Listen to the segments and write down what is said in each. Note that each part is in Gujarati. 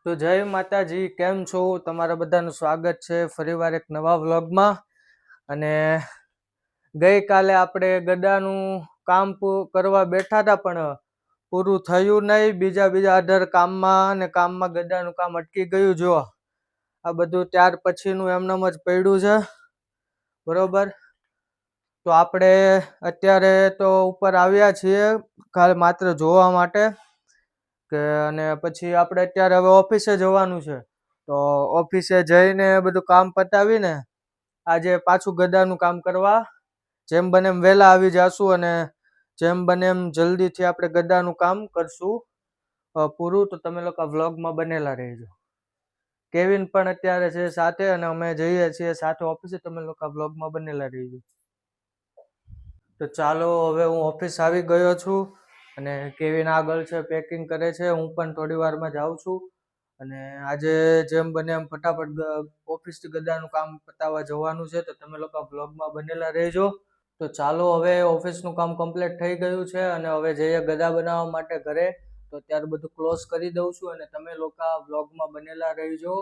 તો જય માતાજી, કેમ છો? તમારા બધાનું સ્વાગત છે ફરીવાર એક નવા વ્લોગમાં. અને ગઈકાલે આપણે ગદાનું કામ કરવા બેઠા હતા, પણ પૂરું થયું નહીં. બીજા 18 કામમાં અને કામમાં ગદાનું કામ અટકી ગયું. જો આ બધું ત્યાર પછીનું એમનેમ જ પડ્યું છે, બરોબર. તો આપણે અત્યારે તો ઉપર આવ્યા છીએ ખાલી માત્ર જોવા માટે અને પછી આપણે અત્યારે હવે ઓફિસે જવાનું છે. તો ઓફિસે જઈને બધું કામ પતાવીને આજે પાછું ગદાનું કામ કરવા જેમ બને એમ વહેલા આવી જાશું અને જેમ બને એમ જલ્દીથી આપણે ગદાનું કામ કરશું પૂરું. તો તમે લોકો વ્લોગમાં બનેલા રહેજો. કેવિન પણ અત્યારે છે સાથે અને અમે જઈએ છીએ સાથે ઓફિસે. તમે લોકો વ્લોગમાં બનેલા રહેજો. તો ચાલો, હવે હું ઓફિસ આવી ગયો છું અને કેવિન આગળ છે, પેકિંગ કરે છે. હું પણ થોડી વારમાં જાઉં છું અને આજે જેમ બને એમ ફટાફટ ઓફિસથી ગદાનું કામ પતાવવા જવાનું છે. તો તમે લોકો બ્લોગમાં બનેલા રહેજો. તો ચાલો, હવે ઓફિસનું કામ કમ્પ્લીટ થઈ ગયું છે અને હવે જઈએ ગદા બનાવવા માટે ઘરે. તો ત્યારે બધું ક્લોઝ કરી દઉં છું અને તમે લોકો બ્લોગમાં બનેલા રહેજો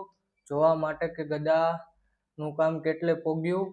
જોવા માટે કે ગદાનું કામ કેટલે પોગ્યું.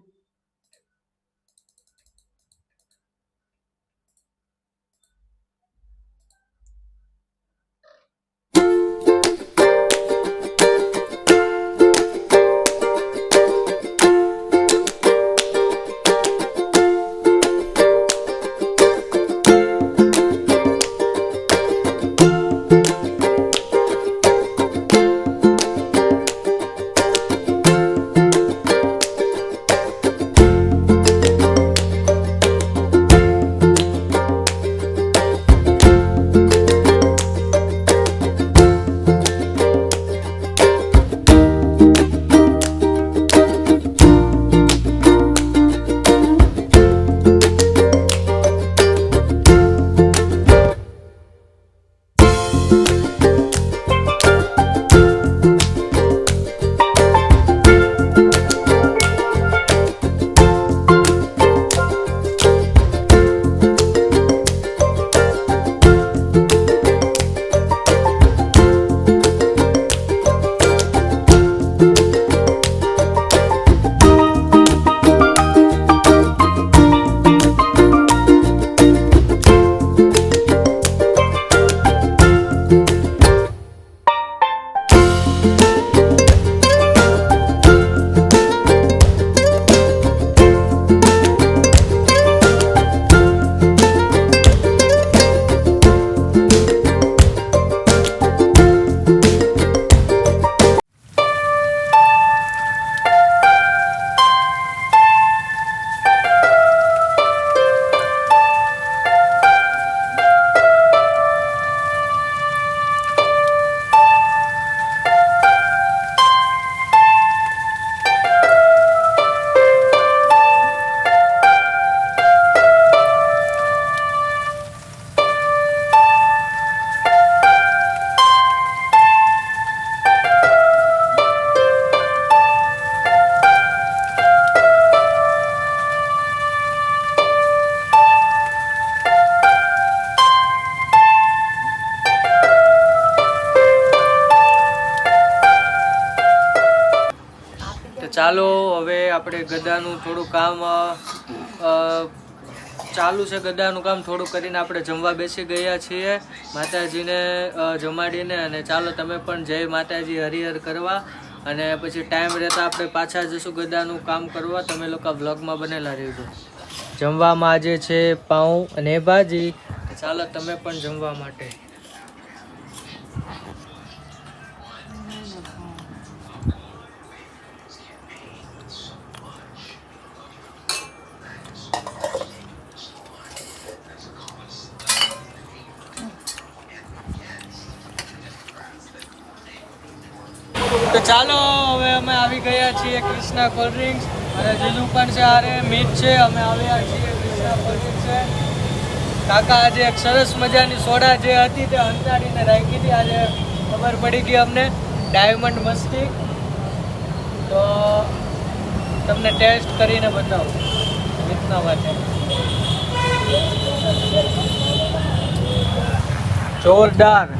ચાલો, હવે આપણે ગદાનું થોડું કામ ચાલુ છે. ગદાનું કામ થોડું કરીને આપણે જમવા બેસી ગયા છીએ માતાજીને જમાડીને. અને ચાલો, તમે પણ જય માતાજી હરિહર કરવા અને પછી ટાઈમ રહેતા આપણે પાછા જશું ગદાનું કામ કરવા. તમે લોકો વ્લોગમાં બનેલા રહેજો. જમવામાં આજે છે પાઉં અને ભાજી. ચાલો, તમે પણ જમવા માટે. તો ચાલો, હવે અમે આવી ગયા છીએ કૃષ્ણા કોલ્ડ ડ્રિંક્સ અને જીજુ પણ છે, અરે મીત છે. અમે આવ્યા છીએ કૃષ્ણા કોલ્ડ ડ્રિંક્સ છે. કાકા આજે એક સરસ મજાની સોડા જે હતી તે અંતાડીને રાખી હતી. આજે ખબર પડી ગઈ અમને, ડાયમંડ મસ્તી. તો તમને ટેસ્ટ કરીને બતાવું રીતના માટે. જોરદાર.